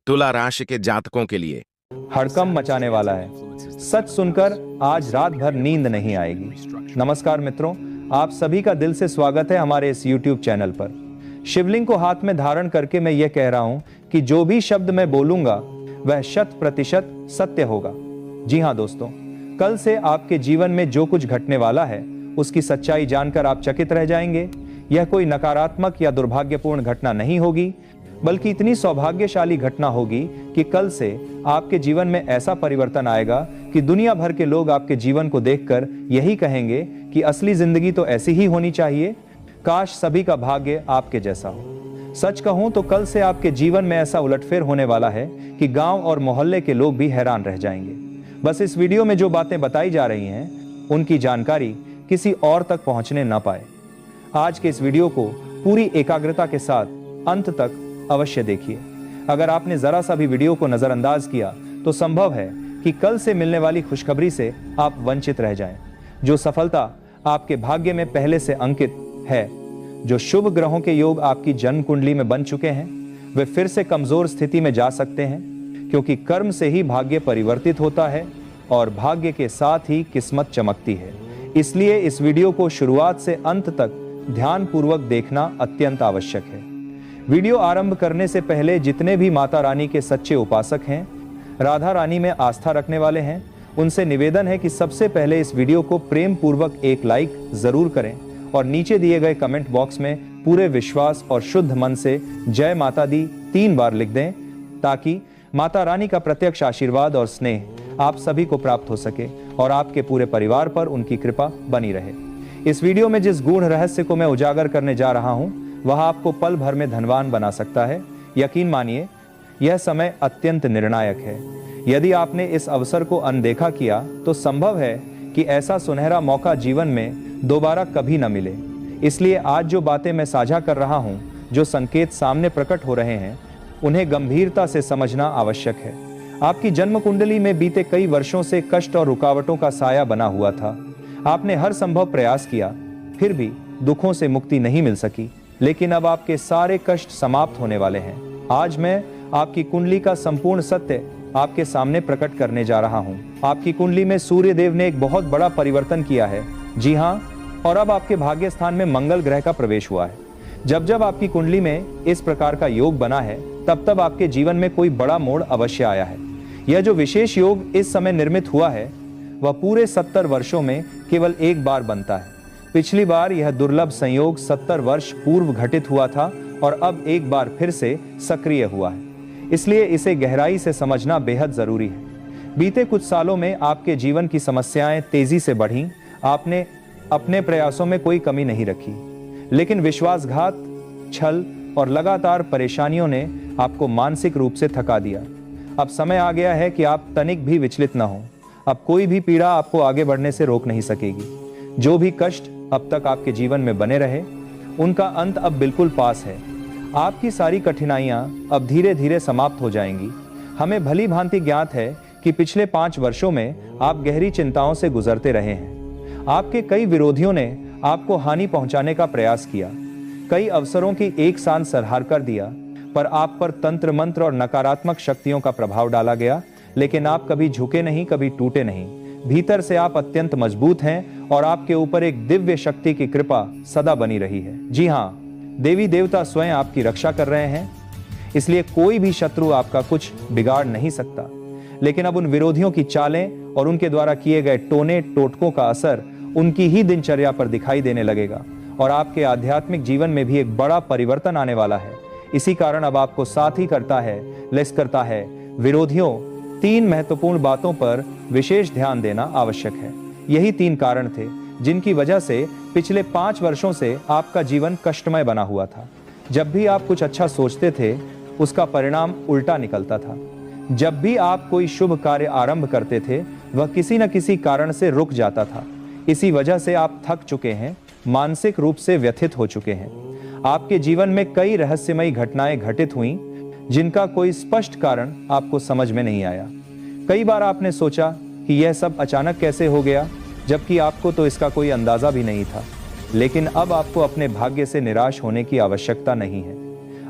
तुला राशि के जातकों के लिए हड़कंप मचाने वाला है। सच सुनकर आज रात भर नींद नहीं आएगी। नमस्कार मित्रों, आप सभी का दिल से स्वागत है हमारे इस YouTube चैनल पर। शिवलिंग को हाथ में धारण करके मैं यह कह रहा हूं कि जो भी शब्द मैं बोलूंगा वह 100% सत्य होगा। जी हां दोस्तों, कल से आपके जीवन में जो कुछ घटने वाला है उसकी सच्चाई जानकर आप चकित रह जाएंगे। यह कोई नकारात्मक या दुर्भाग्यपूर्ण घटना नहीं होगी, बल्कि इतनी सौभाग्यशाली घटना होगी कि कल से आपके जीवन में ऐसा परिवर्तन आएगा कि दुनिया भर के लोग आपके जीवन को देखकर यही कहेंगे कि असली जिंदगी तो ऐसी ही होनी चाहिए। काश सभी का भाग्य आपके जैसा हो। सच कहूं तो कल से आपके जीवन में ऐसा उलटफेर होने वाला है कि गांव और मोहल्ले के लोग भी हैरान रह जाएंगे। बस इस वीडियो में जो बातें बताई जा रही हैं उनकी जानकारी किसी और तक पहुंचने न पाए। आज के इस वीडियो को पूरी एकाग्रता के साथ अंत तक अवश्य देखिए। अगर आपने जरा सा भी वीडियो को नजरअंदाज किया तो संभव है कि कल से मिलने वाली खुशखबरी से आप वंचित रह जाएं। जो सफलता आपके भाग्य में पहले से अंकित है, जो शुभ ग्रहों के योग आपकी जन्म कुंडली में बन चुके हैं, वे फिर से कमजोर स्थिति में जा सकते हैं, क्योंकि कर्म से ही भाग्य परिवर्तित होता है और भाग्य के साथ ही किस्मत चमकती है। इसलिए इस वीडियो को शुरुआत से अंत तक ध्यानपूर्वक देखना अत्यंत आवश्यक है। वीडियो आरंभ करने से पहले जितने भी माता रानी के सच्चे उपासक हैं, राधा रानी में आस्था रखने वाले हैं, उनसे निवेदन है कि सबसे पहले इस वीडियो को प्रेम पूर्वक एक लाइक जरूर करें और नीचे दिए गए कमेंट बॉक्स में पूरे विश्वास और शुद्ध मन से जय माता दी 3 बार लिख दें, ताकि माता रानी का प्रत्यक्ष आशीर्वाद और स्नेह आप सभी को प्राप्त हो सके और आपके पूरे परिवार पर उनकी कृपा बनी रहे। इस वीडियो में जिस गूढ़ रहस्य को मैं उजागर करने जा रहा हूं वह आपको पल भर में धनवान बना सकता है। यकीन मानिए, यह समय अत्यंत निर्णायक है। यदि आपने इस अवसर को अनदेखा किया तो संभव है कि ऐसा सुनहरा मौका जीवन में दोबारा कभी न मिले। इसलिए आज जो बातें मैं साझा कर रहा हूं, जो संकेत सामने प्रकट हो रहे हैं, उन्हें गंभीरता से समझना आवश्यक है। आपकी जन्म कुंडली में बीते कई वर्षों से कष्ट और रुकावटों का साया बना हुआ था। आपने हर संभव प्रयास किया, फिर भी दुखों से मुक्ति नहीं मिल सकी। लेकिन अब आपके सारे कष्ट समाप्त होने वाले हैं। आज मैं आपकी कुंडली का संपूर्ण सत्य आपके सामने प्रकट करने जा रहा हूं। आपकी कुंडली में सूर्य देव ने एक बहुत बड़ा परिवर्तन किया है। जी हां, और अब आपके भाग्य स्थान में मंगल ग्रह का प्रवेश हुआ है। जब जब आपकी कुंडली में इस प्रकार का योग बना है, तब तब आपके जीवन में कोई बड़ा मोड़ अवश्य आया है। यह जो विशेष योग इस समय निर्मित हुआ है, वह पूरे 70 वर्षों में केवल एक बार बनता है। पिछली बार यह दुर्लभ संयोग 70 वर्ष पूर्व घटित हुआ था और अब एक बार फिर से सक्रिय हुआ है। इसलिए इसे गहराई से समझना बेहद जरूरी है। बीते कुछ सालों में आपके जीवन की समस्याएं तेजी से बढ़ी। आपने अपने प्रयासों में कोई कमी नहीं रखी, लेकिन विश्वासघात, छल और लगातार परेशानियों ने आपको मानसिक रूप से थका दिया। अब समय आ गया है कि आप तनिक भी विचलित न हो। अब कोई भी पीड़ा आपको आगे बढ़ने से रोक नहीं सकेगी। जो भी कष्ट अब तक आपके जीवन में बने रहे, उनका अंत अब बिल्कुल पास है। आपकी सारी कठिनाइयां अब धीरे धीरे समाप्त हो जाएंगी। हमें भली भांति ज्ञात है कि पिछले 5 वर्षों में आप गहरी चिंताओं से गुजरते रहे हैं। आपके कई विरोधियों ने आपको हानि पहुंचाने का प्रयास किया, कई अवसरों की एक साथ संहार कर दिया, पर आप पर तंत्र मंत्र और नकारात्मक शक्तियों का प्रभाव डाला गया। लेकिन आप कभी झुके नहीं, कभी टूटे नहीं। भीतर से आप अत्यंत मजबूत हैं और आपके ऊपर एक दिव्य शक्ति की कृपा सदा बनी रही है। जी हां, देवी देवता स्वयं आपकी रक्षा कर रहे हैं, इसलिए कोई भी शत्रु आपका कुछ बिगाड़ नहीं सकता। लेकिन अब उन विरोधियों की चालें और उनके द्वारा किए गए टोने टोटकों का असर उनकी ही दिनचर्या पर दिखाई देने लगेगा और आपके आध्यात्मिक जीवन में भी एक बड़ा परिवर्तन आने वाला है। इसी कारण अब आपको साथ ही करता है विरोधियों 3 महत्वपूर्ण बातों पर विशेष ध्यान देना आवश्यक है। यही 3 कारण थे जिनकी वजह से पिछले 5 वर्षों से आपका जीवन कष्टमय बना हुआ था। जब भी आप कुछ अच्छा सोचते थे, उसका परिणाम उल्टा निकलता था। जब भी आप कोई शुभ कार्य आरंभ करते थे, वह किसी न किसी कारण से रुक जाता था। इसी वजह से आप थक चुके हैं, मानसिक रूप से व्यथित हो चुके हैं। आपके जीवन में कई रहस्यमयी घटनाएं घटित हुई, जिनका कोई स्पष्ट कारण आपको समझ में नहीं आया। कई बार आपने सोचा कि यह सब अचानक कैसे हो गया, जबकि आपको तो इसका कोई अंदाजा भी नहीं था। लेकिन अब आपको अपने भाग्य से निराश होने की आवश्यकता नहीं है।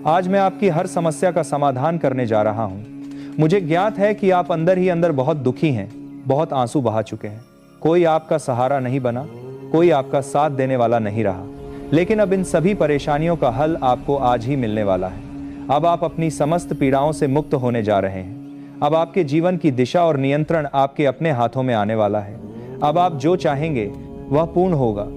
आज मैं आपकी हर समस्या का समाधान करने जा रहा हूं। मुझे ज्ञात है कि आप अंदर ही अंदर बहुत दुखी हैं, बहुत आंसू बहा चुके हैं। कोई आपका सहारा नहीं बना, कोई आपका साथ देने वाला नहीं रहा। लेकिन अब इन सभी परेशानियों का हल आपको आज ही मिलने वाला है। अब आप अपनी समस्त पीड़ाओं से मुक्त होने जा रहे हैं। अब आपके जीवन की दिशा और नियंत्रण आपके अपने हाथों में आने वाला है। अब आप जो चाहेंगे वह पूर्ण होगा।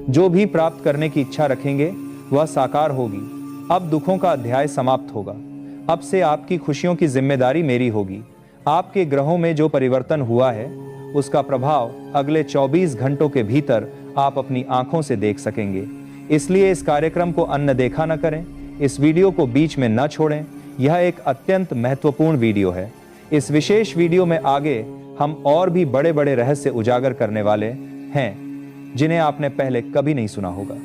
जो भी प्राप्त करने की इच्छा रखेंगे वह साकार होगी। अब दुखों का अध्याय समाप्त होगा। अब से आपकी खुशियों की जिम्मेदारी मेरी होगी। आपके ग्रहों में जो परिवर्तन हुआ है उसका प्रभाव अगले 24 घंटों के भीतर आप अपनी आंखों से देख सकेंगे। इसलिए इस कार्यक्रम को अनदेखा न करें, इस वीडियो को बीच में न छोड़ें। यह एक अत्यंत महत्वपूर्ण वीडियो है। इस विशेष वीडियो में आगे हम और भी बड़े बड़े रहस्य उजागर करने वाले हैं जिन्हें आपने पहले कभी नहीं सुना होगा।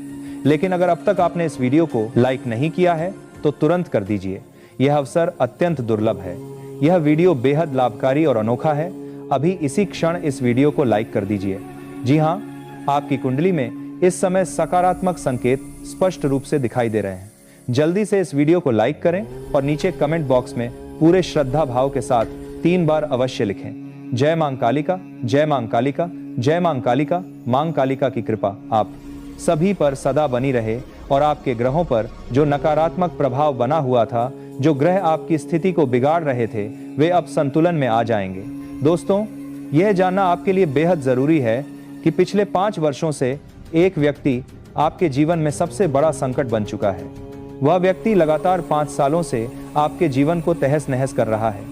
लेकिन अगर अब तक आपने इस वीडियो को लाइक नहीं किया है तो तुरंत कर दीजिए। यह अवसर अत्यंत दुर्लभ है। यह वीडियो बेहद लाभकारी और अनोखा है। अभी इसी क्षण इस वीडियो को लाइक कर दीजिए। जी हाँ, आपकी कुंडली में इस समय सकारात्मक संकेत स्पष्ट रूप से दिखाई दे रहे हैं। जल्दी से इस वीडियो को लाइक करें और नीचे कमेंट बॉक्स में पूरे श्रद्धा भाव के साथ 3 बार अवश्य लिखें, जय मां कालिका, जय मां कालिका, जय मां कालिका। मां कालिका की कृपा आप सभी पर सदा बनी रहे और आपके ग्रहों पर जो नकारात्मक प्रभाव बना हुआ था, जो ग्रह आपकी स्थिति को बिगाड़ रहे थे, वे अब संतुलन में आ जाएंगे। दोस्तों, यह जानना आपके लिए बेहद जरूरी है कि पिछले 5 वर्षों से एक व्यक्ति आपके जीवन में सबसे बड़ा संकट बन चुका है। वह व्यक्ति लगातार 5 सालों से आपके जीवन को तहस नहस कर रहा है।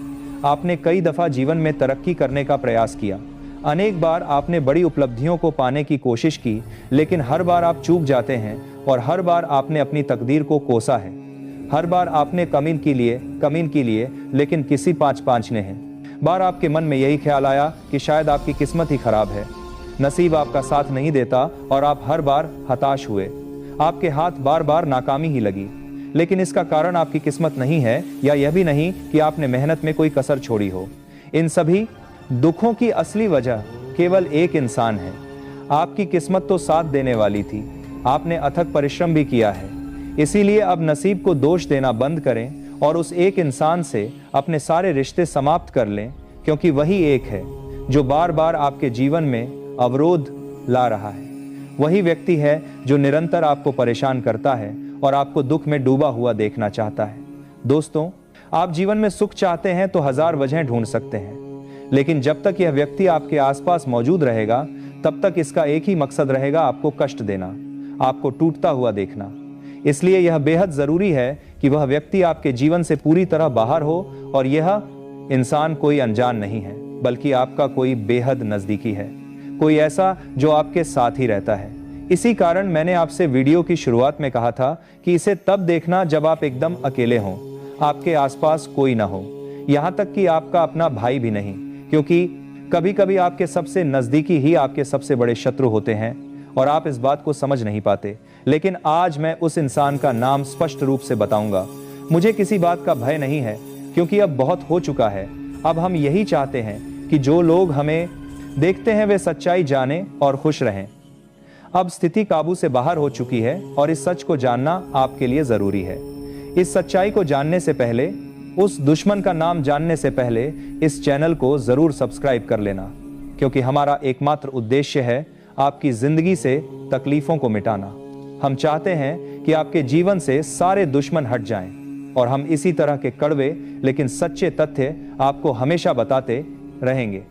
आपने कई दफा जीवन में तरक्की करने का प्रयास किया। अनेक बार आपने बड़ी उपलब्धियों को पाने की कोशिश की, लेकिन हर बार आप चूक जाते हैं और हर बार आपने अपनी तकदीर को कोसा है। हर बार आपने कमीन की लिए, लेकिन किसी 5-5 ने है। बार आपके मन में यही ख्याल आया कि शायद आपकी किस्मत ही खराब है, नसीब आपका साथ नहीं देता और आप हर बार हताश हुए। आपके हाथ बार बार नाकामी ही लगी। लेकिन इसका कारण आपकी किस्मत नहीं है या यह भी नहीं कि आपने मेहनत में कोई कसर छोड़ी हो। इन सभी दुखों की असली वजह केवल एक इंसान है। आपकी किस्मत तो साथ देने वाली थी, आपने अथक परिश्रम भी किया है। इसीलिए अब नसीब को दोष देना बंद करें और उस एक इंसान से अपने सारे रिश्ते समाप्त कर लें, क्योंकि वही एक है जो बार बार आपके जीवन में अवरोध ला रहा है। वही व्यक्ति है जो निरंतर आपको परेशान करता है और आपको दुख में डूबा हुआ देखना चाहता है। दोस्तों, आप जीवन में सुख चाहते हैं तो 1000 वजहें ढूंढ सकते हैं, लेकिन जब तक यह व्यक्ति आपके आसपास मौजूद रहेगा तब तक इसका एक ही मकसद रहेगा, आपको कष्ट देना, आपको टूटता हुआ देखना। इसलिए यह बेहद जरूरी है कि वह व्यक्ति आपके जीवन से पूरी तरह बाहर हो और यह इंसान कोई अनजान नहीं है, बल्कि आपका कोई बेहद नजदीकी है, कोई ऐसा जो आपके साथ ही रहता है। इसी कारण मैंने आपसे वीडियो की शुरुआत में कहा था कि इसे तब देखना जब आप एकदम अकेले हों, आपके आसपास कोई ना हो, यहां तक कि आपका अपना भाई भी नहीं, क्योंकि कभी कभी आपके सबसे नजदीकी ही आपके सबसे बड़े शत्रु होते हैं और आप इस बात को समझ नहीं पाते। लेकिन आज मैं उस इंसान का नाम स्पष्ट रूप से बताऊंगा। मुझे किसी बात का भय नहीं है, क्योंकि अब बहुत हो चुका है। अब हम यही चाहते हैं कि जो लोग हमें देखते हैं वे सच्चाई जाने और खुश रहें। अब स्थिति काबू से बाहर हो चुकी है और इस सच को जानना आपके लिए जरूरी है। इस सच्चाई को जानने से पहले, उस दुश्मन का नाम जानने से पहले इस चैनल को जरूर सब्सक्राइब कर लेना, क्योंकि हमारा एकमात्र उद्देश्य है आपकी जिंदगी से तकलीफों को मिटाना। हम चाहते हैं कि आपके जीवन से सारे दुश्मन हट जाएं और हम इसी तरह के कड़वे लेकिन सच्चे तथ्य आपको हमेशा बताते रहेंगे।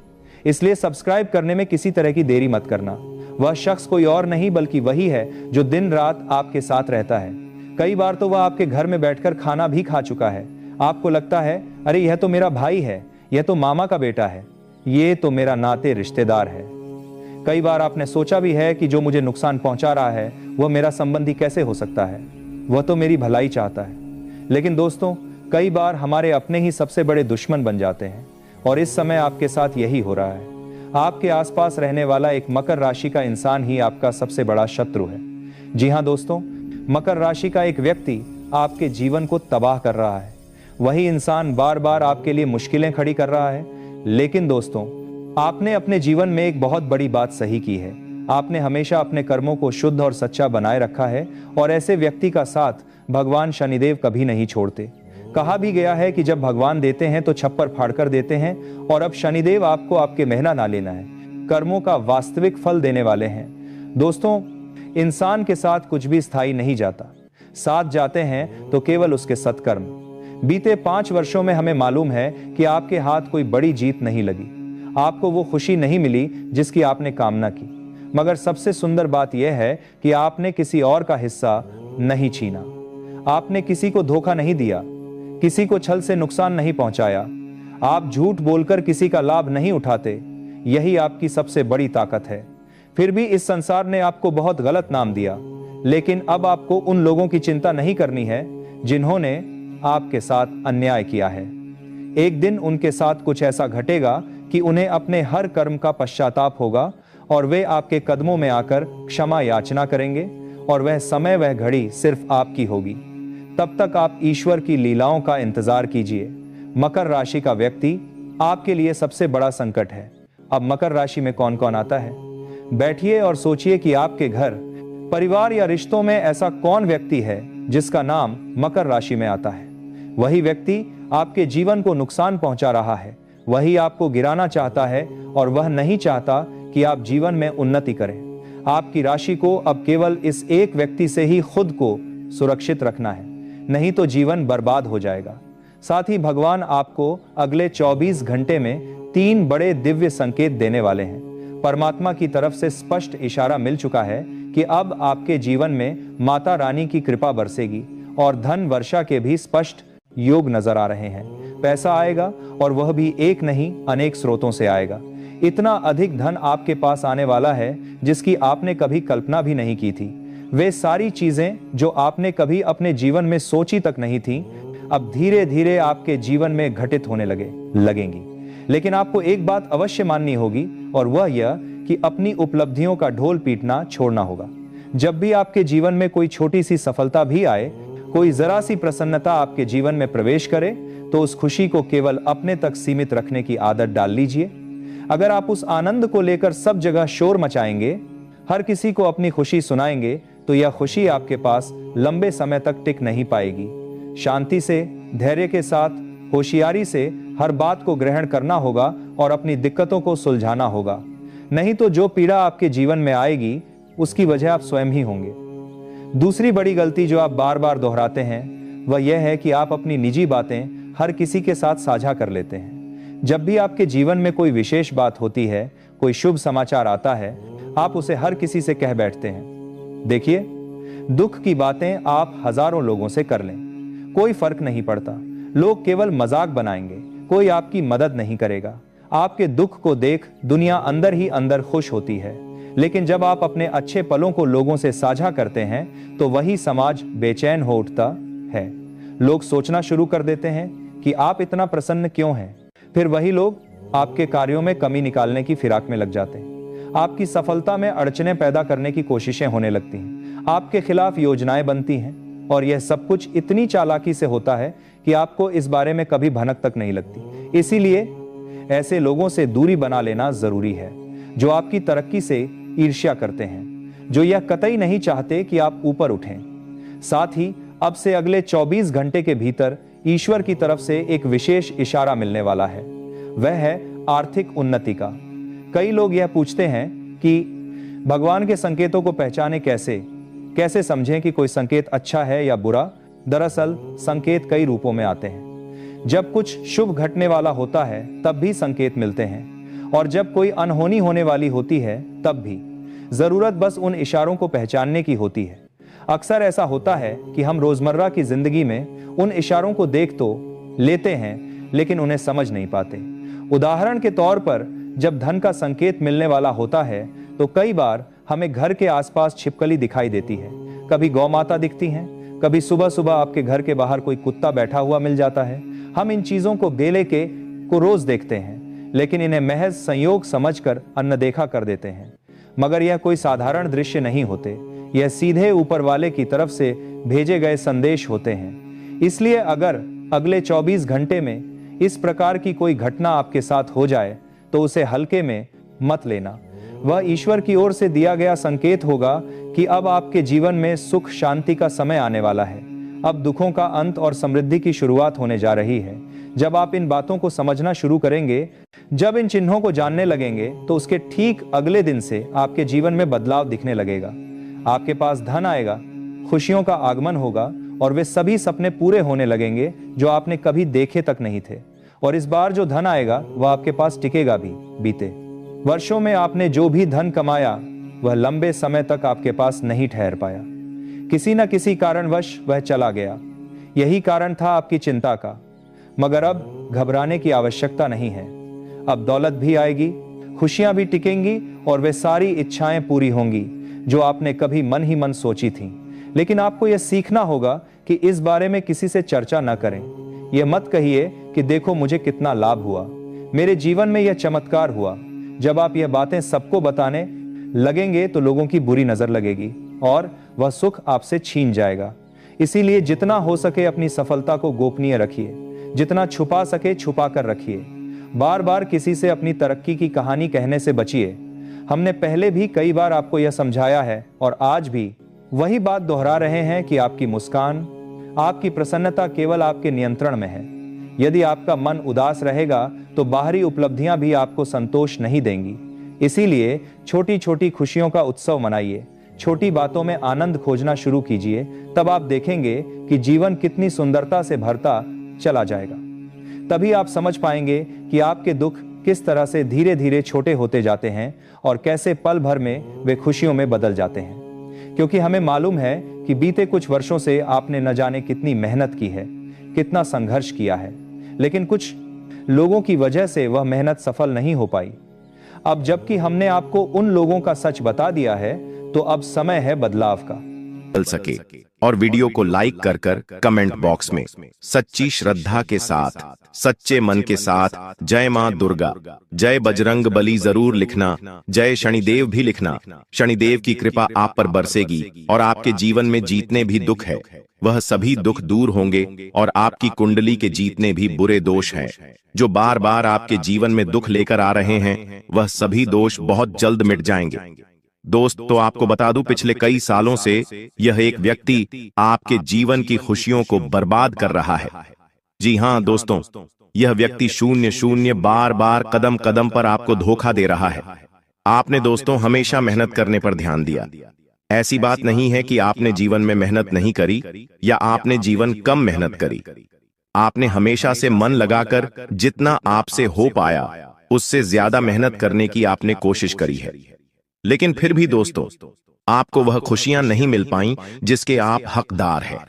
इसलिए सब्सक्राइब करने में किसी तरह की देरी मत करना। वह शख्स कोई और नहीं बल्कि वही है जो दिन रात आपके साथ रहता है। कई बार तो वह आपके घर में बैठकर खाना भी खा चुका है। आपको लगता है, अरे यह तो मेरा भाई है, यह तो मामा का बेटा है, ये तो मेरा नाते रिश्तेदार है। कई बार आपने सोचा भी है कि जो मुझे नुकसान पहुंचा रहा है वह मेरा संबंधी कैसे हो सकता है, वह तो मेरी भलाई चाहता है। लेकिन दोस्तों, कई बार हमारे अपने ही सबसे बड़े दुश्मन बन जाते हैं और इस समय आपके साथ यही हो रहा है। आपके आसपास रहने वाला एक मकर राशि का इंसान ही आपका सबसे बड़ा शत्रु है। जी हां दोस्तों, मकर राशि का एक व्यक्ति आपके जीवन को तबाह कर रहा है। वही इंसान बार बार आपके लिए मुश्किलें खड़ी कर रहा है। लेकिन दोस्तों, आपने अपने जीवन में एक बहुत बड़ी बात सही की है। आपने हमेशा अपने कर्मों को शुद्ध और सच्चा बनाए रखा है और ऐसे व्यक्ति का साथ भगवान शनिदेव कभी नहीं छोड़ते। कहा भी गया है कि जब भगवान देते हैं तो छप्पर फाड़कर देते हैं, और अब शनिदेव आपको आपके मेहनत ना लेना है, कर्मों का वास्तविक फल देने वाले हैं। दोस्तों, इंसान के साथ कुछ भी स्थायी नहीं जाता, साथ जाते हैं तो केवल उसके सत्कर्म। बीते 5 वर्षों में हमें मालूम है कि आपके हाथ कोई बड़ी जीत नहीं लगी, आपको वो खुशी नहीं मिली जिसकी आपने कामना की, मगर सबसे सुंदर बात यह है कि आपने किसी और का हिस्सा नहीं छीना, आपने किसी को धोखा नहीं दिया, किसी को छल से नुकसान नहीं पहुंचाया, आप झूठ बोलकर किसी का लाभ नहीं उठाते। यही आपकी सबसे बड़ी ताकत है। फिर भी इस संसार ने आपको बहुत गलत नाम दिया, लेकिन अब आपको उन लोगों की चिंता नहीं करनी है जिन्होंने आपके साथ अन्याय किया है। एक दिन उनके साथ कुछ ऐसा घटेगा कि उन्हें अपने हर कर्म का पश्चाताप होगा और वे आपके कदमों में आकर क्षमा याचना करेंगे, और वह समय वह घड़ी सिर्फ आपकी होगी। तब तक आप ईश्वर की लीलाओं का इंतजार कीजिए। मकर राशि का व्यक्ति आपके लिए सबसे बड़ा संकट है। अब मकर राशि में कौन कौन आता है? बैठिए और सोचिए कि आपके घर, परिवार या रिश्तों में ऐसा कौन व्यक्ति है जिसका नाम मकर राशि में आता है। वही व्यक्ति आपके जीवन को नुकसान पहुंचा रहा है, वही आपको गिराना चाहता है, और वह नहीं चाहता कि आप जीवन में उन्नति करें। आपकी राशि को अब केवल इस एक व्यक्ति से ही खुद को सुरक्षित रखना है, नहीं तो जीवन बर्बाद हो जाएगा। साथ ही भगवान आपको अगले 24 घंटे में 3 बड़े दिव्य संकेत देने वाले हैं। परमात्मा की तरफ से स्पष्ट इशारा मिल चुका है कि अब आपके जीवन में माता रानी की कृपा बरसेगी और धन वर्षा के भी स्पष्ट योग नजर आ रहे हैं। पैसा आएगा, और वह भी एक नहीं अनेक स्रोतों से आएगा। इतना अधिक धन आपके पास आने वाला है जिसकी आपने कभी कल्पना भी नहीं की थी। वे सारी चीजें जो आपने कभी अपने जीवन में सोची तक नहीं थी, अब धीरे धीरे आपके जीवन में घटित होने लगेंगी। लेकिन आपको एक बात अवश्य माननी होगी, और वह यह कि अपनी उपलब्धियों का ढोल पीटना छोड़ना होगा। जब भी आपके जीवन में कोई छोटी सी सफलता भी आए, कोई जरा सी प्रसन्नता आपके जीवन में प्रवेश करे, तो उस खुशी को केवल अपने तक सीमित रखने की आदत डाल लीजिए। अगर आप उस आनंद को लेकर सब जगह शोर मचाएंगे, हर किसी को अपनी खुशी सुनाएंगे, तो यह खुशी आपके पास लंबे समय तक टिक नहीं पाएगी। शांति से, धैर्य के साथ, होशियारी से हर बात को ग्रहण करना होगा और अपनी दिक्कतों को सुलझाना होगा। नहीं तो जो पीड़ा आपके जीवन में आएगी, उसकी वजह आप स्वयं ही होंगे। दूसरी बड़ी गलती जो आप बार बार दोहराते हैं, वह यह है कि आप अपनी निजी बातें हर किसी के साथ साझा कर लेते हैं। जब भी आपके जीवन में कोई विशेष बात होती है, कोई शुभ समाचार आता है, आप उसे हर किसी से कह बैठते हैं। देखिए, दुख की बातें आप हजारों लोगों से कर लें, कोई फर्क नहीं पड़ता। लोग केवल मजाक बनाएंगे, कोई आपकी मदद नहीं करेगा। आपके दुख को देख दुनिया अंदर ही अंदर खुश होती है। लेकिन जब आप अपने अच्छे पलों को लोगों से साझा करते हैं, तो वही समाज बेचैन हो उठता है। लोग सोचना शुरू कर देते हैं कि आप इतना प्रसन्न क्यों हैं। फिर वही लोग आपके कार्यों में कमी निकालने की फिराक में लग जाते हैं। आपकी सफलता में अड़चनें पैदा करने की कोशिशें होने लगती हैं। आपके खिलाफ योजनाएं बनती हैं, और यह सब कुछ इतनी चालाकी से होता है कि आपको इस बारे में कभी भनक तक नहीं लगती। इसीलिए ऐसे लोगों से दूरी बना लेना जरूरी है, जो आपकी तरक्की से ईर्ष्या करते हैं, जो यह कतई नहीं चाहते कि आप ऊपर उठें। साथ ही अब से अगले 24 घंटे के भीतर ईश्वर की तरफ से एक विशेष इशारा मिलने वाला है। वह है आर्थिक उन्नति का। कई लोग यह पूछते हैं कि भगवान के संकेतों को पहचाने कैसे समझें कि कोई संकेत अच्छा है या बुरा। दरअसल संकेत कई रूपों में आते हैं। जब कुछ शुभ घटने वाला होता है, तब भी संकेत मिलते हैं, और जब कोई अनहोनी होने वाली होती है, तब भी। जरूरत बस उन इशारों को पहचानने की होती है। अक्सर ऐसा होता है कि हम रोजमर्रा की जिंदगी में उन इशारों को देख तो लेते हैं, लेकिन उन्हें समझ नहीं पाते। उदाहरण के तौर पर, जब धन का संकेत मिलने वाला होता है, तो कई बार हमें घर के आसपास छिपकली दिखाई देती है, कभी गौ माता दिखती हैं, कभी सुबह सुबह आपके घर के बाहर कोई कुत्ता बैठा हुआ मिल जाता है। हम इन चीजों को बेले को रोज देखते हैं, लेकिन इन्हें महज संयोग समझकर अनदेखा कर देते हैं। मगर यह कोई साधारण दृश्य नहीं होते, यह सीधे ऊपर वाले की तरफ से भेजे गए संदेश होते हैं। इसलिए अगर अगले 24 घंटे में इस प्रकार की कोई घटना आपके साथ हो जाए, तो उसे हल्के में मत लेना। वह ईश्वर की ओर से दिया गया संकेत होगा कि अब आपके जीवन में सुख शांति का समय आने वाला है। अब दुखों का अंत और समृद्धि की शुरुआत होने जा रही है। जब आप इन बातों को समझना शुरू करेंगे, जब इन चिन्हों को जानने लगेंगे, तो उसके ठीक अगले दिन से आपके जीवन में बदलाव दिखने लगेगा। आपके पास धन आएगा, खुशियों का आगमन होगा और वे सभी सपने पूरे होने लगेंगे जो आपने कभी देखे तक नहीं थे। और इस बार जो धन आएगा वह आपके पास टिकेगा भी। बीते वर्षों में आपने जो भी धन कमाया वह लंबे समय तक आपके पास नहीं ठहर पाया। किसी न किसी कारणवश वह चला गया। यही कारण था आपकी चिंता का। मगर अब घबराने की आवश्यकता नहीं है। अब दौलत भी आएगी, खुशियां भी टिकेंगी और वे सारी इच्छाएं पूरी होंगी जो आपने कभी मन ही मन सोची थीं। लेकिन आपको यह सीखना होगा कि इस बारे में किसी से चर्चा न करें। यह मत कहिए कि देखो मुझे कितना लाभ हुआ, मेरे जीवन में यह चमत्कार हुआ। जब आप यह बातें सबको बताने लगेंगे तो लोगों की बुरी नजर लगेगी और वह सुख आपसे छीन जाएगा। इसीलिए जितना हो सके अपनी सफलता को गोपनीय रखिए, जितना छुपा सके छुपा कर रखिए। बार बार किसी से अपनी तरक्की की कहानी कहने से बचिए। हमने पहले भी कई बार आपको यह समझाया है और आज भी वही बात दोहरा रहे हैं कि आपकी मुस्कान, आपकी प्रसन्नता केवल आपके नियंत्रण में है। यदि आपका मन उदास रहेगा तो बाहरी उपलब्धियां भी आपको संतोष नहीं देंगी। इसीलिए छोटी छोटी खुशियों का उत्सव मनाइए, छोटी बातों में आनंद खोजना शुरू कीजिए। तब आप देखेंगे कि जीवन कितनी सुंदरता से भरता चला जाएगा। तभी आप समझ पाएंगे कि आपके दुख किस तरह से धीरे धीरे छोटे होते जाते हैं और कैसे पल भर में वे खुशियों में बदल जाते हैं। क्योंकि हमें मालूम है कि बीते कुछ वर्षों से आपने न जाने कितनी मेहनत की है, कितना संघर्ष किया है, लेकिन कुछ लोगों की वजह से वह मेहनत सफल नहीं हो पाई। अब जबकि हमने आपको उन लोगों का सच बता दिया है, तो अब समय है बदलाव का। चल सके और वीडियो को लाइक कर कमेंट बॉक्स में सच्ची श्रद्धा के साथ, सच्चे मन के साथ जय मां दुर्गा, जय बजरंग बली जरूर लिखना। जय शनिदेव भी लिखना। शनिदेव की कृपा आप पर बरसेगी और आपके जीवन में जितने भी दुख है वह सभी दुख दूर होंगे और आपकी कुंडली के जितने भी बुरे दोष हैं जो बार बार आपके जीवन में दुख लेकर आ रहे हैं, वह सभी दोष बहुत जल्द मिट जाएंगे। दोस्त, तो आपको बता दूं, पिछले कई सालों से यह एक व्यक्ति आपके जीवन की खुशियों को बर्बाद कर रहा है। जी हां दोस्तों, यह व्यक्ति शून्य शून्य बार बार कदम कदम पर आपको धोखा दे रहा है। आपने दोस्तों हमेशा मेहनत करने पर ध्यान दिया। ऐसी बात नहीं है कि आपने जीवन में मेहनत नहीं करी या आपने जीवन कम मेहनत करी। आपने हमेशा से मन लगाकर जितना आपसे हो पाया उससे ज्यादा मेहनत करने की आपने कोशिश करी है। लेकिन फिर भी दोस्तों, आपको वह खुशियां नहीं मिल पाई जिसके आप हकदार हैं।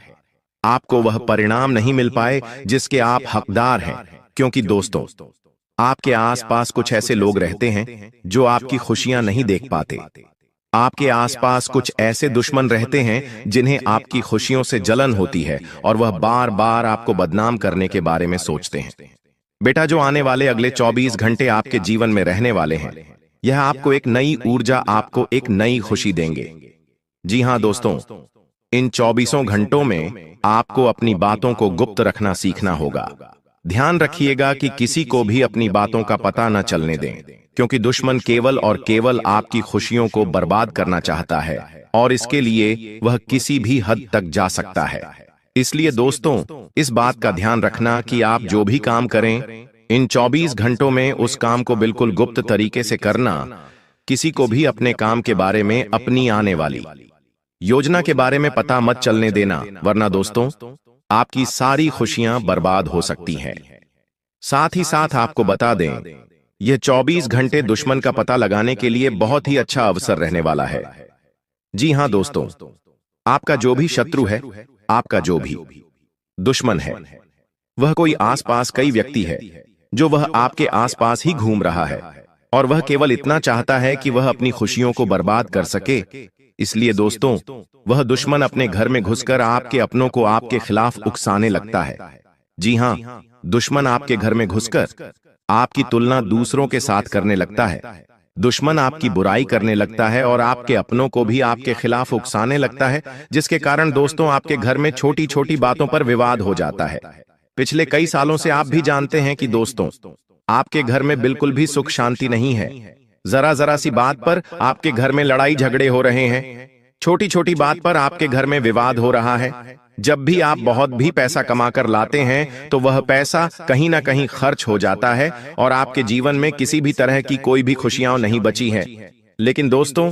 आपको वह परिणाम नहीं मिल पाए जिसके आप हकदार हैं, क्योंकि दोस्तों आपके आसपास कुछ ऐसे लोग रहते हैं जो आपकी खुशियां नहीं देख पाते। आपके आसपास कुछ ऐसे दुश्मन रहते हैं जिन्हें आपकी खुशियों से जलन होती है और वह बार बार आपको बदनाम करने के बारे में सोचते हैं। बेटा, जो आने वाले अगले 24 घंटे आपके जीवन में रहने वाले हैं, यह आपको एक नई ऊर्जा, आपको एक नई खुशी देंगे। जी हां दोस्तों, इन 24 घंटों में आपको अपनी बातों को गुप्त रखना सीखना होगा। ध्यान रखिएगा कि किसी को भी अपनी बातों का पता न चलने दें, क्योंकि दुश्मन केवल और केवल आपकी खुशियों को बर्बाद करना चाहता है और इसके लिए वह किसी भी हद तक जा सकता है। इसलिए दोस्तों, इस बात का ध्यान रखना कि आप जो भी काम करें, इन 24 घंटों में उस काम को बिल्कुल गुप्त तरीके से करना। किसी को भी अपने काम के बारे में, अपनी आने वाली योजना के बारे में पता मत चलने देना, वरना दोस्तों आपकी सारी खुशियां बर्बाद हो सकती हैं। साथ ही साथ आपको बता दें, यह 24 घंटे दुश्मन का पता लगाने के लिए बहुत ही अच्छा अवसर रहने वाला है। जी हां दोस्तों, आपका जो भी शत्रु है, आपका जो भी दुश्मन है, वह कोई आसपास कई व्यक्ति है जो वह आपके आसपास ही घूम रहा है और वह केवल इतना चाहता है कि वह अपनी खुशियों को बर्बाद कर सके। इसलिए दोस्तों, वह दुश्मन अपने घर में घुसकर आपके अपनों को आपके खिलाफ उकसाने लगता है। जी हां, दुश्मन आपके घर में घुसकर आपकी तुलना दूसरों के साथ करने लगता है। दुश्मन आपकी बुराई करने लगता है और आपके अपनों को भी आपके खिलाफ उकसाने लगता है, जिसके कारण दोस्तों आपके घर में छोटी छोटी बातों पर विवाद हो जाता है। पिछले कई सालों से आप भी जानते हैं कि दोस्तों आपके घर में बिल्कुल भी सुख शांति नहीं है। जरा जरा सी बात पर आपके घर में लड़ाई झगड़े हो रहे हैं, छोटी छोटी बात पर आपके घर में विवाद हो रहा है। जब भी आप बहुत भी पैसा कमाकर लाते हैं तो वह पैसा कहीं ना कहीं खर्च हो जाता है और आपके जीवन में किसी भी तरह की कोई भी खुशियां नहीं बची है। लेकिन दोस्तों,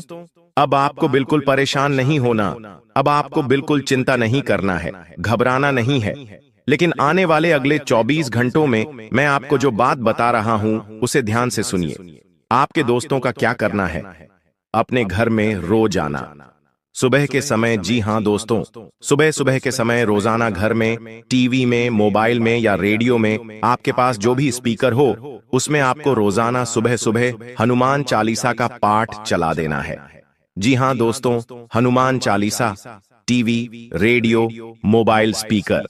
अब आपको बिल्कुल परेशान नहीं होना, अब आपको बिल्कुल चिंता नहीं करना है, घबराना नहीं है। लेकिन आने वाले अगले 24 घंटों में मैं आपको जो बात बता रहा हूं उसे ध्यान से सुनिए। आपके दोस्तों का क्या करना है? अपने घर में रोज आना सुबह के समय। जी हां दोस्तों, सुबह सुबह के समय रोजाना घर में, टीवी में, मोबाइल में या रेडियो में आपके पास जो भी स्पीकर हो उसमें आपको रोजाना सुबह सुबह हनुमान चालीसा का पाठ चला देना है। जी हां दोस्तों, Hanuman Chalisa, TV, radio, mobile, speaker,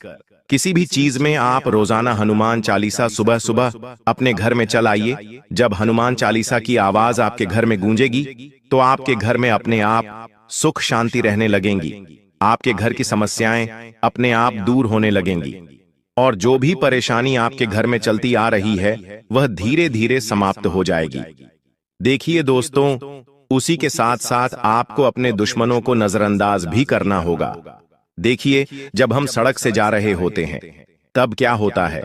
किसी भी चीज में आप रोजाना हनुमान चालीसा सुबह सुबह अपने घर में चलाइए। जब हनुमान चालीसा की आवाज आपके घर में गूंजेगी तो आपके घर में अपने आप सुख शांति रहने लगेंगी, आपके घर की समस्याएं अपने आप दूर होने लगेंगी और जो भी परेशानी आपके घर में चलती आ रही है वह धीरे धीरे समाप्त हो जाएगी। देखिए दोस्तों, उसी के साथ साथ आपको अपने दुश्मनों को नजरअंदाज भी करना होगा। देखिए, जब हम सड़क से जा रहे होते हैं तब क्या होता है,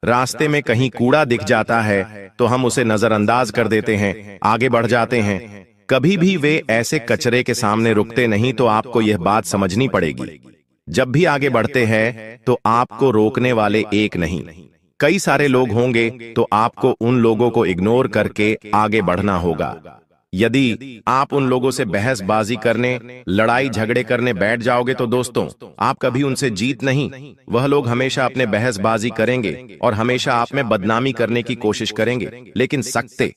रास्ते में कहीं कूड़ा दिख जाता है तो हम उसे नजरअंदाज कर देते हैं, आगे बढ़ जाते हैं। कभी भी वे ऐसे कचरे के सामने रुकते नहीं। तो आपको यह बात समझनी पड़ेगी, जब भी आगे बढ़ते हैं तो आपको रोकने वाले एक नहीं, कई सारे लोग होंगे, तो आपको उन लोगों को इग्नोर करके आगे बढ़ना होगा। यदि आप उन लोगों से बहसबाजी करने, लड़ाई झगड़े करने बैठ जाओगे तो दोस्तों, आप कभी उनसे जीत नहीं। वह लोग हमेशा अपने बहसबाजी करेंगे और हमेशा आप में बदनामी करने की कोशिश करेंगे। लेकिन सकते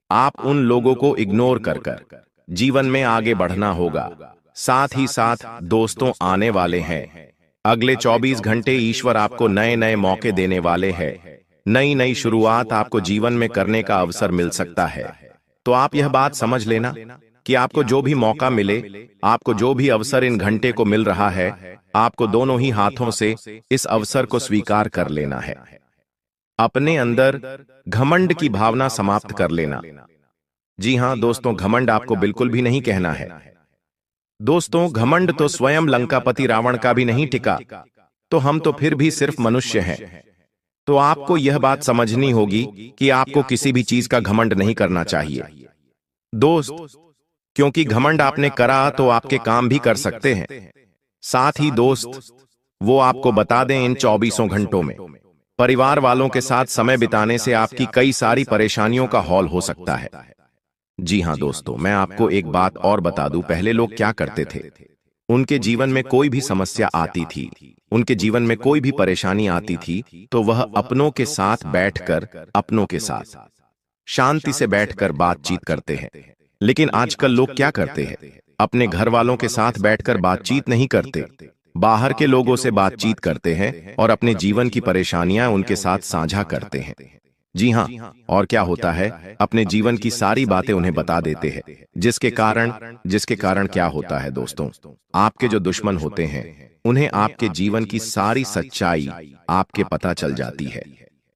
आप उन लोगों को इग्नोर कर जीवन में आगे बढ़ना होगा। साथ ही साथ दोस्तों, आने वाले हैं अगले 24 घंटे ईश्वर आपको नए नए मौके देने वाले हैं। नई नई शुरुआत आपको जीवन में करने का अवसर मिल सकता है। तो आप यह बात समझ लेना कि आपको जो भी मौका मिले, आपको जो भी अवसर इन घंटे को मिल रहा है, आपको दोनों ही हाथों से इस अवसर को स्वीकार कर लेना है। अपने अंदर घमंड की भावना समाप्त कर लेना। जी हां दोस्तों, घमंड आपको बिल्कुल भी नहीं कहना है। दोस्तों, घमंड तो स्वयं लंकापति रावण का भी नहीं टिका, तो हम तो फिर भी सिर्फ मनुष्य हैं। तो आपको यह बात समझनी होगी कि आपको किसी भी चीज का घमंड नहीं करना चाहिए दोस्त, क्योंकि घमंड आपने करा तो आपके काम भी कर सकते हैं। साथ ही दोस्त, वो आपको बता दें, इन 24 घंटों में परिवार वालों के साथ समय बिताने से आपकी कई सारी परेशानियों का हौल हो सकता है। जी हां दोस्तों, मैं आपको एक बात और बता दूं, पहले लोग क्या करते थे, उनके जीवन में कोई भी समस्या आती थी, उनके जीवन में कोई भी परेशानी आती थी, तो वह अपनों के साथ बैठकर, अपनों के साथ शांति से बैठकर बातचीत करते हैं। लेकिन आजकल लोग क्या करते हैं, अपने घर वालों के साथ बैठकर बातचीत नहीं करते, बाहर के लोगों से बातचीत करते हैं और अपने जीवन की परेशानियां उनके साथ साझा करते हैं। जी हां, और क्या होता है, अपने जीवन की सारी बातें उन्हें बता देते हैं, जिसके कारण क्या होता है दोस्तों, आपके जो दुश्मन होते हैं उन्हें आपके जीवन की सारी सच्चाई आपके पता चल जाती है।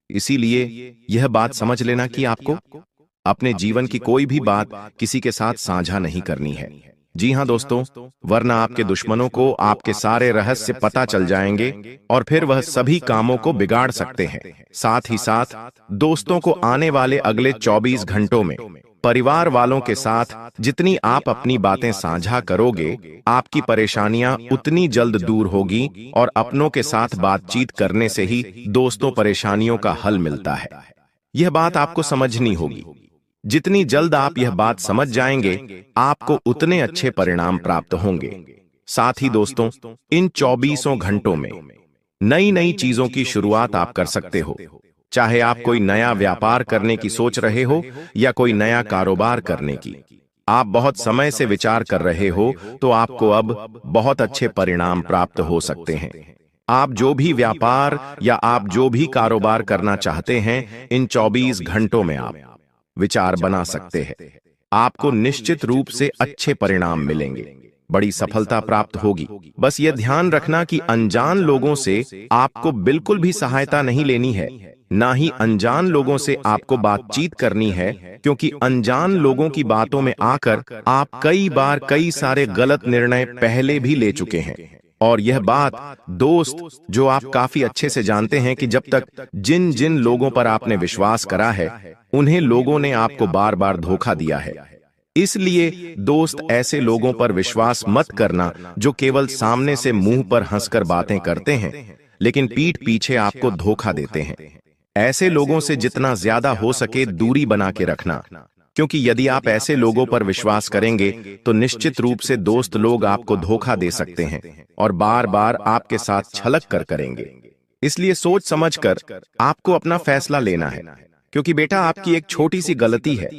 इसीलिए यह बात समझ लेना कि आपको अपने जीवन की कोई भी बात किसी के साथ साझा नहीं करनी है। जी हां दोस्तों, वरना आपके दुश्मनों को आपके सारे रहस्य पता चल जाएंगे और फिर वह सभी कामों को बिगाड़ सकते हैं। साथ ही साथ दोस्तों को आने वाले अगले 24 घंटों में परिवार वालों के साथ जितनी आप अपनी बातें साझा करोगे, आपकी परेशानियां उतनी जल्द दूर होगी और अपनों के साथ बातचीत करने से ही दोस्तों परेशानियों का हल मिलता है। यह बात आपको समझनी होगी। जितनी जल्द आप यह बात समझ जाएंगे, आपको उतने अच्छे परिणाम प्राप्त होंगे। साथ ही दोस्तों, इन 24 घंटों में नई नई चीजों की शुरुआत आप कर सकते हो। चाहे आप कोई नया व्यापार करने की सोच रहे हो या कोई नया कारोबार करने की आप बहुत समय से विचार कर रहे हो, तो आपको अब बहुत अच्छे परिणाम प्राप्त हो सकते हैं। आप जो भी व्यापार या आप जो भी कारोबार करना चाहते हैं, इन 24 घंटों में आप विचार बना सकते हैं। आपको निश्चित रूप से अच्छे परिणाम मिलेंगे, बड़ी सफलता प्राप्त होगी। बस यह ध्यान रखना कि अनजान लोगों से आपको बिल्कुल भी सहायता नहीं लेनी है। ना ही अनजान लोगों से आपको बातचीत करनी है, क्योंकि अनजान लोगों की बातों में आकर आप कई बार कई सारे गलत निर्णय पहले भी ले चुके हैं। और यह बात दोस्त, जो आप काफी अच्छे से जानते हैं कि जब तक जिन जिन लोगों पर आपने विश्वास करा है, उन्हें लोगों ने आपको बार बार धोखा दिया है। इसलिए दोस्त, ऐसे लोगों पर विश्वास मत करना जो केवल सामने से मुंह पर हंसकर बातें करते हैं, लेकिन पीठ पीछे आपको धोखा देते हैं। ऐसे लोगों से जितना ज्यादा हो सके दूरी बना के रखना, क्योंकि यदि आप ऐसे लोगों पर विश्वास करेंगे तो निश्चित रूप से दोस्त लोग आपको धोखा दे सकते हैं और बार बार आपके साथ छलक कर करेंगे। इसलिए सोच समझकर आपको अपना फैसला लेना है, क्योंकि बेटा, आपकी एक छोटी सी गलती है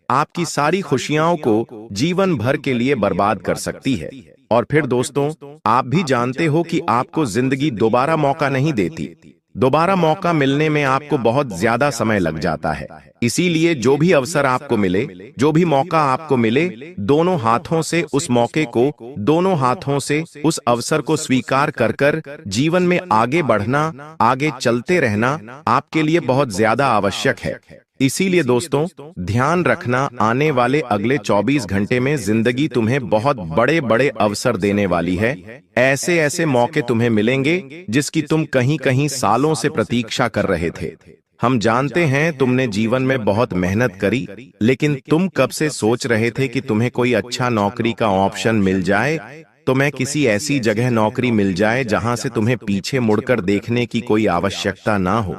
आपकी सारी खुशियों को जीवन भर के लिए बर्बाद कर सकती है। और फिर दोस्तों, आप भी जानते हो कि आपको जिंदगी दोबारा मौका नहीं देती। दोबारा मौका मिलने में आपको बहुत ज्यादा समय लग जाता है। इसीलिए जो भी अवसर आपको मिले, जो भी मौका आपको मिले, दोनों हाथों से उस मौके को, दोनों हाथों से उस अवसर को स्वीकार कर कर जीवन में आगे बढ़ना, आगे चलते रहना आपके लिए बहुत ज्यादा आवश्यक है। इसीलिए दोस्तों, ध्यान रखना, आने वाले अगले 24 घंटे में जिंदगी तुम्हें बहुत बड़े बड़े अवसर देने वाली है। ऐसे ऐसे मौके तुम्हें मिलेंगे जिसकी तुम कहीं कहीं सालों से प्रतीक्षा कर रहे थे। हम जानते हैं तुमने जीवन में बहुत मेहनत करी, लेकिन तुम कब से सोच रहे थे कि तुम्हें कोई अच्छा नौकरी का ऑप्शन मिल जाए, तुम्हें किसी ऐसी जगह नौकरी मिल जाए जहां से तुम्हें पीछे मुड़कर देखने की कोई आवश्यकता ना हो।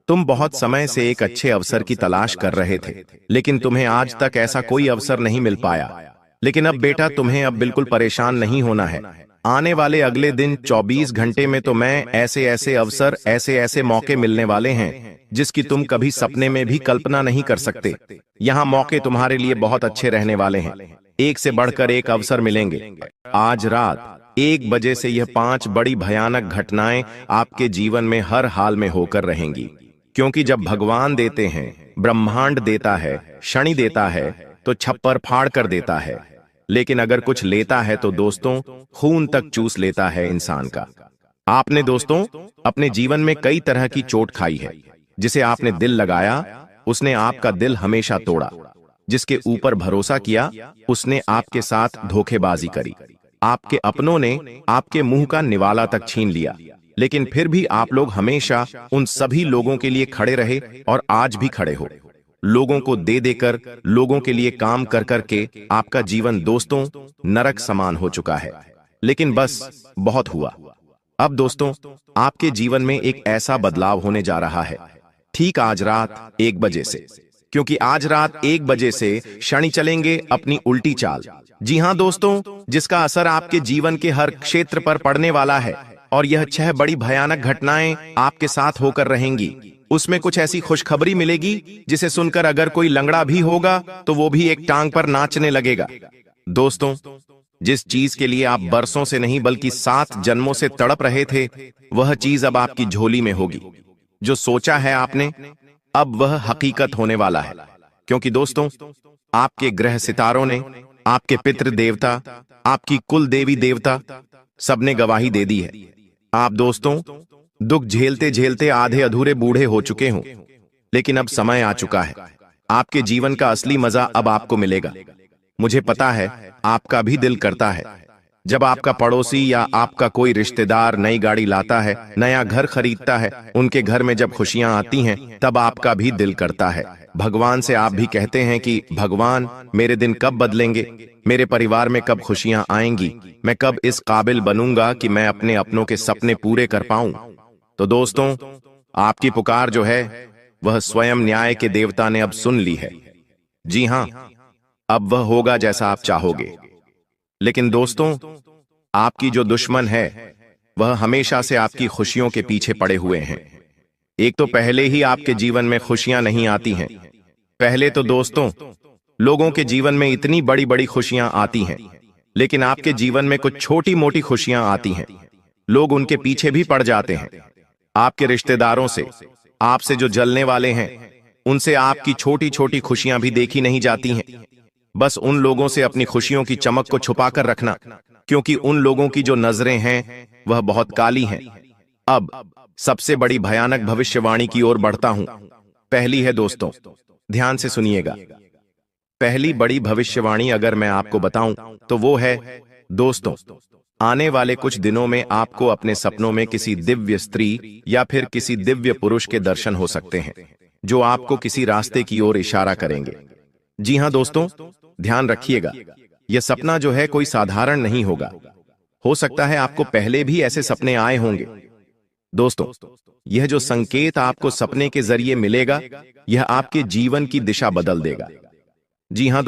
तुम बहुत समय से एक अच्छे अवसर की तलाश कर रहे थे, लेकिन तुम्हें आज तक ऐसा कोई अवसर नहीं मिल पाया। लेकिन अब बेटा, तुम्हें अब बिल्कुल परेशान नहीं होना है। आने वाले अगले दिन 24 घंटे में तो मैं ऐसे ऐसे अवसर, ऐसे ऐसे मौके मिलने वाले हैं जिसकी तुम कभी सपने में भी कल्पना नहीं कर सकते। यहाँ मौके तुम्हारे लिए बहुत अच्छे रहने वाले हैं। एक से बढ़कर एक अवसर मिलेंगे। आज रात 1 बजे से यह 5 बड़ी भयानक घटनाएं आपके जीवन में हर हाल में होकर रहेंगी, क्योंकि जब भगवान देते हैं, ब्रह्मांड देता है, शनि देता है, तो छप्पर फाड़ कर देता है। लेकिन अगर कुछ लेता है तो दोस्तों, खून तक चूस लेता है इंसान का। आपने दोस्तों अपने जीवन में कई तरह की चोट खाई है। जिसे आपने दिल लगाया, उसने आपका दिल हमेशा तोड़ा। जिसके ऊपर भरोसा किया, उसने आपके साथ धोखेबाजी करी। आपके अपनों ने आपके मुंह का निवाला तक छीन लिया, लेकिन फिर भी आप लोग हमेशा उन सभी लोगों के लिए खड़े रहे और आज भी खड़े हो। लोगों को दे देकर, लोगों के लिए काम कर करके आपका जीवन दोस्तों नरक समान हो चुका है। लेकिन बस बहुत हुआ। अब दोस्तों, आपके जीवन में एक ऐसा बदलाव होने जा रहा है, ठीक आज रात 1 बजे से, क्योंकि आज रात 1 बजे से शनि चलेंगे अपनी उल्टी चाल। जी हां दोस्तों, जिसका असर आपके जीवन के हर क्षेत्र पर पड़ने वाला है। और यह 6 बड़ी भयानक घटनाएं आपके साथ होकर रहेंगी। उसमें कुछ ऐसी खुशखबरी मिलेगी जिसे सुनकर अगर कोई लंगड़ा भी होगा तो वो भी एक टांग पर नाचने लगेगा। दोस्तों, जिस चीज के लिए आप बरसों से नहीं बल्कि 7 जन्मों से तड़प रहे थे, वह चीज अब आपकी झोली में होगी। जो सोचा है आपने, अब वह हकीकत होने वाला है। क्योंकि दोस्तों, आपके ग्रह सितारों ने, आपके पितृ देवता, आपकी कुल देवी देवता सबने गवाही दे दी है। आप दोस्तों दुख झेलते झेलते आधे अधूरे बूढ़े हो चुके हों, लेकिन अब समय आ चुका है। आपके जीवन का असली मजा अब आपको मिलेगा। मुझे पता है आपका भी दिल करता है, जब आपका पड़ोसी या आपका कोई रिश्तेदार नई गाड़ी लाता है, नया घर खरीदता है, उनके घर में जब खुशियां आती हैं, तब आपका भी दिल करता है। भगवान से आप भी कहते हैं कि भगवान, मेरे दिन कब बदलेंगे, मेरे परिवार में कब खुशियां आएंगी, मैं कब इस काबिल बनूंगा कि मैं अपने अपनों के सपने पूरे कर पाऊं। तो दोस्तों, आपकी पुकार जो है वह स्वयं न्याय के देवता ने अब सुन ली है। जी हां, अब वह होगा जैसा आप चाहोगे। लेकिन दोस्तों, आपकी जो दुश्मन है वह हमेशा से आपकी खुशियों के पीछे पड़े हुए हैं। एक तो पहले ही आपके जीवन में खुशियां नहीं आती हैं। पहले तो दोस्तों लोगों के जीवन में इतनी बड़ी बड़ी खुशियां आती हैं, लेकिन आपके जीवन में कुछ छोटी मोटी खुशियां आती हैं। लोग उनके पीछे भी पड़ जाते हैं। आपके रिश्तेदारों से, आपसे जो जलने वाले हैं, उनसे आपकी छोटी छोटी खुशियां भी देखी नहीं जाती हैं। बस उन लोगों से अपनी खुशियों की चमक को छुपाकर रखना, क्योंकि उन लोगों की जो नजरें हैं वह बहुत काली हैं। अब सबसे बड़ी भयानक भविष्यवाणी की ओर बढ़ता हूं। पहली है दोस्तों, ध्यान से सुनिएगा। पहली बड़ी भविष्यवाणी अगर मैं आपको बताऊं तो वो है, दोस्तों, आने वाले कुछ दिनों में आपको अपने सपनों में किसी दिव्य स्त्री या फिर किसी दिव्य पुरुष के दर्शन हो सकते हैं, जो आपको किसी रास्ते की ओर इशारा करेंगे। जी हां दोस्तों, ध्यान रखिएगा, यह सपना जो है कोई साधारण नहीं होगा। हो सकता है आपको पहले भी ऐसे सपने आए होंगे। दोस्तों, यह जो संकेत आपको सपने के जरिए मिलेगा, यह आपके जीवन की दिशा बदल देगा। जी हां।